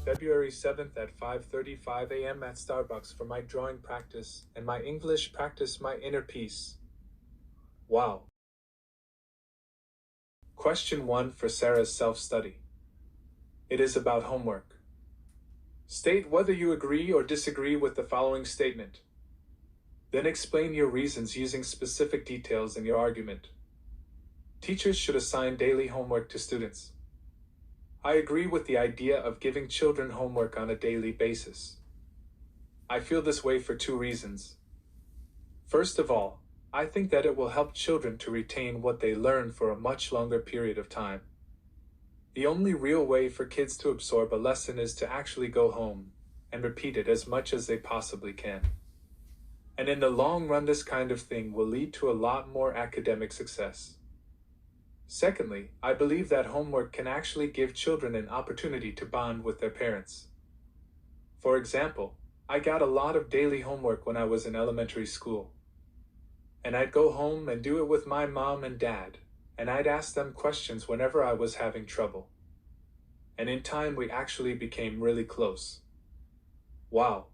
February 7th at 5:35 a.m. at Starbucks for my drawing practice and my English practice, my inner peace. Wow. Question 1 for Sarah's self-study. It is about homework. State whether you agree or disagree with the following statement. Then explain your reasons using specific details in your argument. Teachers should assign daily homework to students. I agree with the idea of giving children homework on a daily basis. I feel this way for two reasons. First of all, I think that it will help children to retain what they learn for a much longer period of time. The only real way for kids to absorb a lesson is to actually go home and repeat it as much as they possibly can. And in the long run, this kind of thing will lead to a lot more academic success. Secondly, I believe that homework can actually give children an opportunity to bond with their parents. For example, I got a lot of daily homework when I was in elementary school. And I'd go home and do it with my mom and dad, and I'd ask them questions whenever I was having trouble. And in time, we actually became really close. Wow.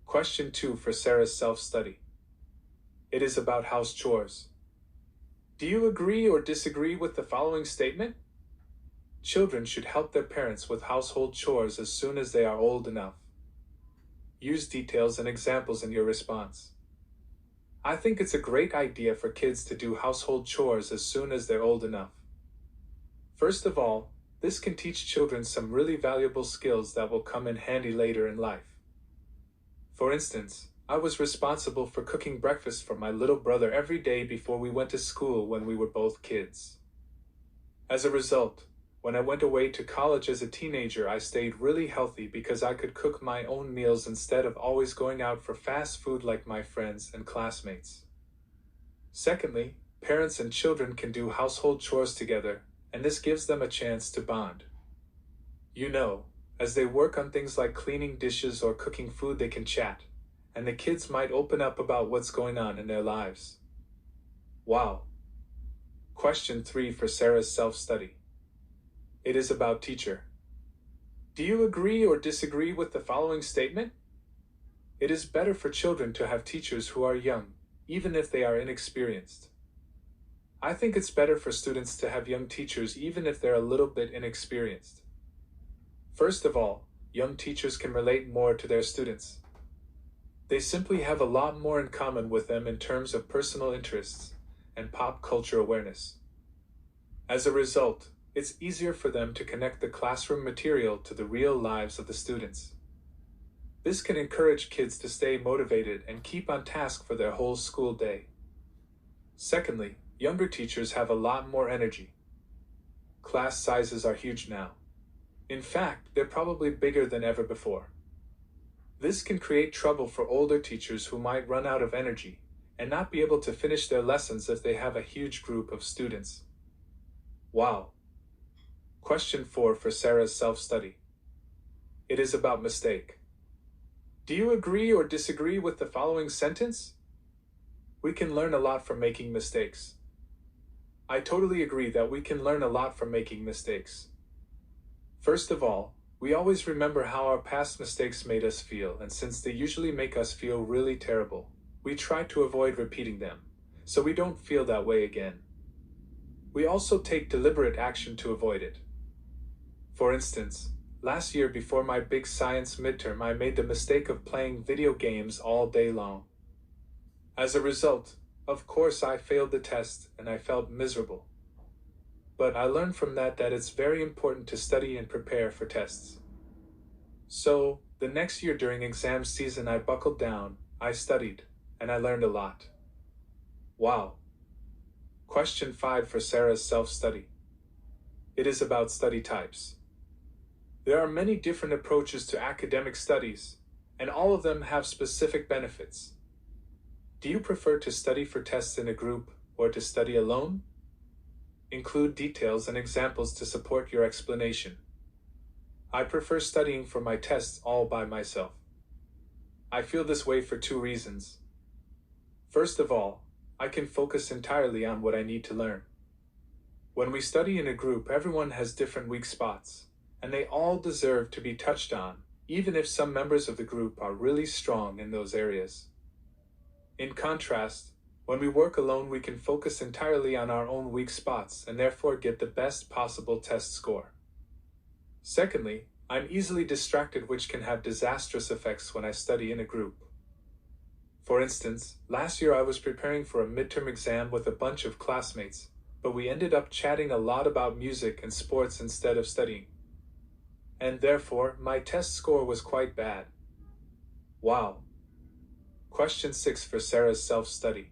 Question 2 for Sarah's self-study. It is about house chores. Do you agree or disagree with the following statement? Children should help their parents with household chores as soon as they are old enough. Use details and examples in your response. I think it's a great idea for kids to do household chores as soon as they're old enough. First of all, this can teach children some really valuable skills that will come in handy later in life. For instance, I was responsible for cooking breakfast for my little brother every day before we went to school when we were both kids. As a result, when I went away to college as a teenager, I stayed really healthy because I could cook my own meals instead of always going out for fast food like my friends and classmates. Secondly, parents and children can do household chores together, and this gives them a chance to bond. You know, as they work on things like cleaning dishes or cooking food, they can chat, and the kids might open up about what's going on in their lives. Wow. Question 3 for Sarah's self-study. It is about teacher. Do you agree or disagree with the following statement? It is better for children to have teachers who are young, even if they are inexperienced. I think it's better for students to have young teachers even if they're a little bit inexperienced. First of all, young teachers can relate more to their students. They simply have a lot more in common with them in terms of personal interests and pop culture awareness. As a result, it's easier for them to connect the classroom material to the real lives of the students. This can encourage kids to stay motivated and keep on task for their whole school day. Secondly, younger teachers have a lot more energy. Class sizes are huge now. In fact, they're probably bigger than ever before. This can create trouble for older teachers who might run out of energy and not be able to finish their lessons if they have a huge group of students. Wow. Question 4 for Sarah's self-study. It is about mistake. Do you agree or disagree with the following sentence? We can learn a lot from making mistakes. I totally agree that we can learn a lot from making mistakes. First of all, we always remember how our past mistakes made us feel, and since they usually make us feel really terrible, we try to avoid repeating them, so we don't feel that way again. We also take deliberate action to avoid it. For instance, last year before my big science midterm, I made the mistake of playing video games all day long. As a result, of course, I failed the test and I felt miserable. But I learned from that it's very important to study and prepare for tests. So, the next year during exam season, I buckled down, I studied, and I learned a lot. Wow. Question 5 for Sarah's self-study. It is about study types. There are many different approaches to academic studies, and all of them have specific benefits. Do you prefer to study for tests in a group or to study alone? Include details and examples to support your explanation. I prefer studying for my tests all by myself. I feel this way for two reasons. First of all, I can focus entirely on what I need to learn. When we study in a group, everyone has different weak spots, and they all deserve to be touched on, even if some members of the group are really strong in those areas. In contrast, when we work alone, we can focus entirely on our own weak spots and therefore get the best possible test score. Secondly, I'm easily distracted, which can have disastrous effects when I study in a group. For instance, last year I was preparing for a midterm exam with a bunch of classmates, but we ended up chatting a lot about music and sports instead of studying. And therefore, my test score was quite bad. Wow. Question 6 for Sarah's self-study.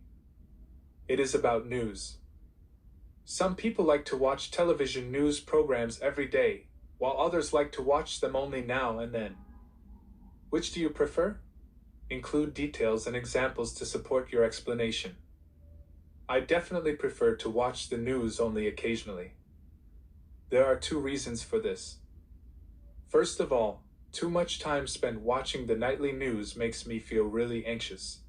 It is about news. Some people like to watch television news programs every day, while others like to watch them only now and then. Which do you prefer? Include details and examples to support your explanation. I definitely prefer to watch the news only occasionally. There are two reasons for this. First of all, too much time spent watching the nightly news makes me feel really anxious.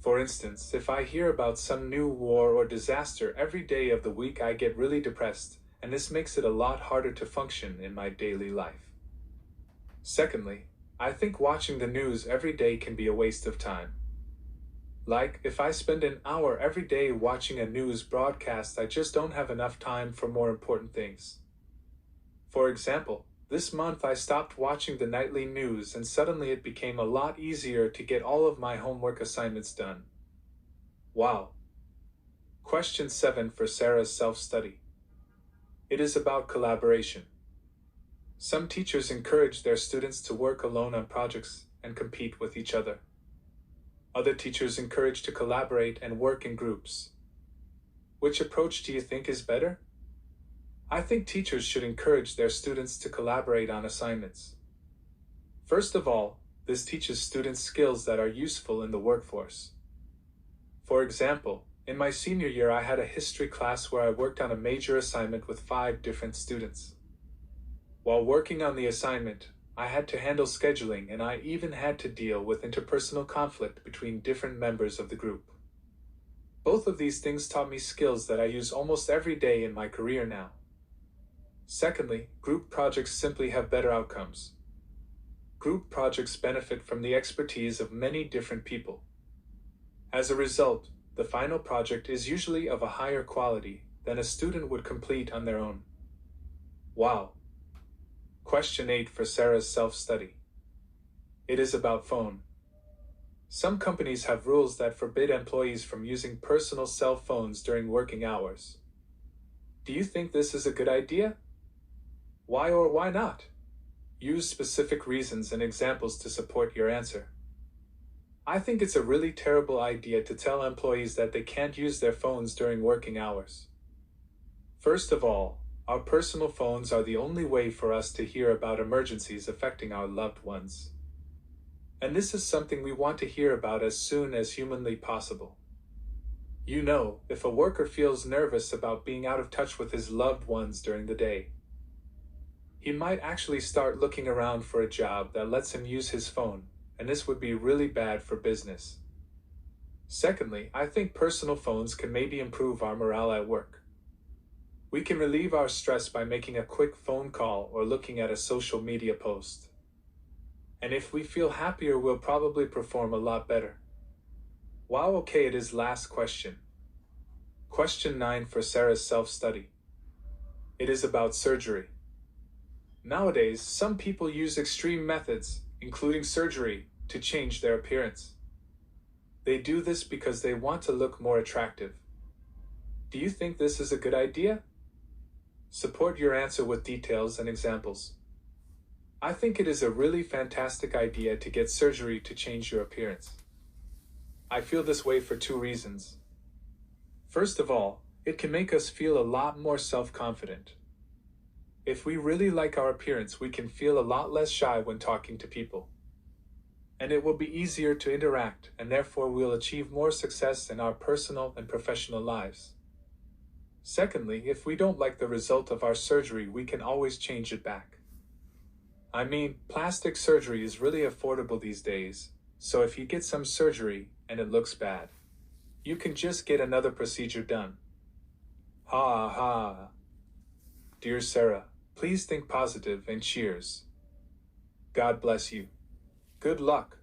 For instance, if I hear about some new war or disaster every day of the week, I get really depressed, and this makes it a lot harder to function in my daily life. Secondly, I think watching the news every day can be a waste of time. Like, if I spend an hour every day watching a news broadcast, I just don't have enough time for more important things. For example, this month I stopped watching the nightly news and suddenly it became a lot easier to get all of my homework assignments done. Wow. Question 7 for Sarah's self-study. It is about collaboration. Some teachers encourage their students to work alone on projects and compete with each other. Other teachers encourage to collaborate and work in groups. Which approach do you think is better? I think teachers should encourage their students to collaborate on assignments. First of all, this teaches students skills that are useful in the workforce. For example, in my senior year I had a history class where I worked on a major assignment with 5 different students. While working on the assignment, I had to handle scheduling and I even had to deal with interpersonal conflict between different members of the group. Both of these things taught me skills that I use almost every day in my career now. Secondly, group projects simply have better outcomes. Group projects benefit from the expertise of many different people. As a result, the final project is usually of a higher quality than a student would complete on their own. Wow. Question 8 for Sarah's self-study. It is about phone. Some companies have rules that forbid employees from using personal cell phones during working hours. Do you think this is a good idea? Why or why not? Use specific reasons and examples to support your answer. I think it's a really terrible idea to tell employees that they can't use their phones during working hours. First of all, our personal phones are the only way for us to hear about emergencies affecting our loved ones. And this is something we want to hear about as soon as humanly possible. You know, if a worker feels nervous about being out of touch with his loved ones during the day, he might actually start looking around for a job that lets him use his phone, and this would be really bad for business. Secondly, I think personal phones can maybe improve our morale at work. We can relieve our stress by making a quick phone call or looking at a social media post. And if we feel happier, we'll probably perform a lot better. Wow, okay, it is last question. Question 9 for Sarah's self-study. It is about surgery. Nowadays, some people use extreme methods, including surgery, to change their appearance. They do this because they want to look more attractive. Do you think this is a good idea? Support your answer with details and examples. I think it is a really fantastic idea to get surgery to change your appearance. I feel this way for two reasons. First of all, it can make us feel a lot more self-confident. If we really like our appearance, we can feel a lot less shy when talking to people. And it will be easier to interact, and therefore we'll achieve more success in our personal and professional lives. Secondly, if we don't like the result of our surgery, we can always change it back. I mean, plastic surgery is really affordable these days, So if you get some surgery and it looks bad, you can just get another procedure done. Ha ha. Dear Sarah, please think positive and cheers. God bless you. Good luck.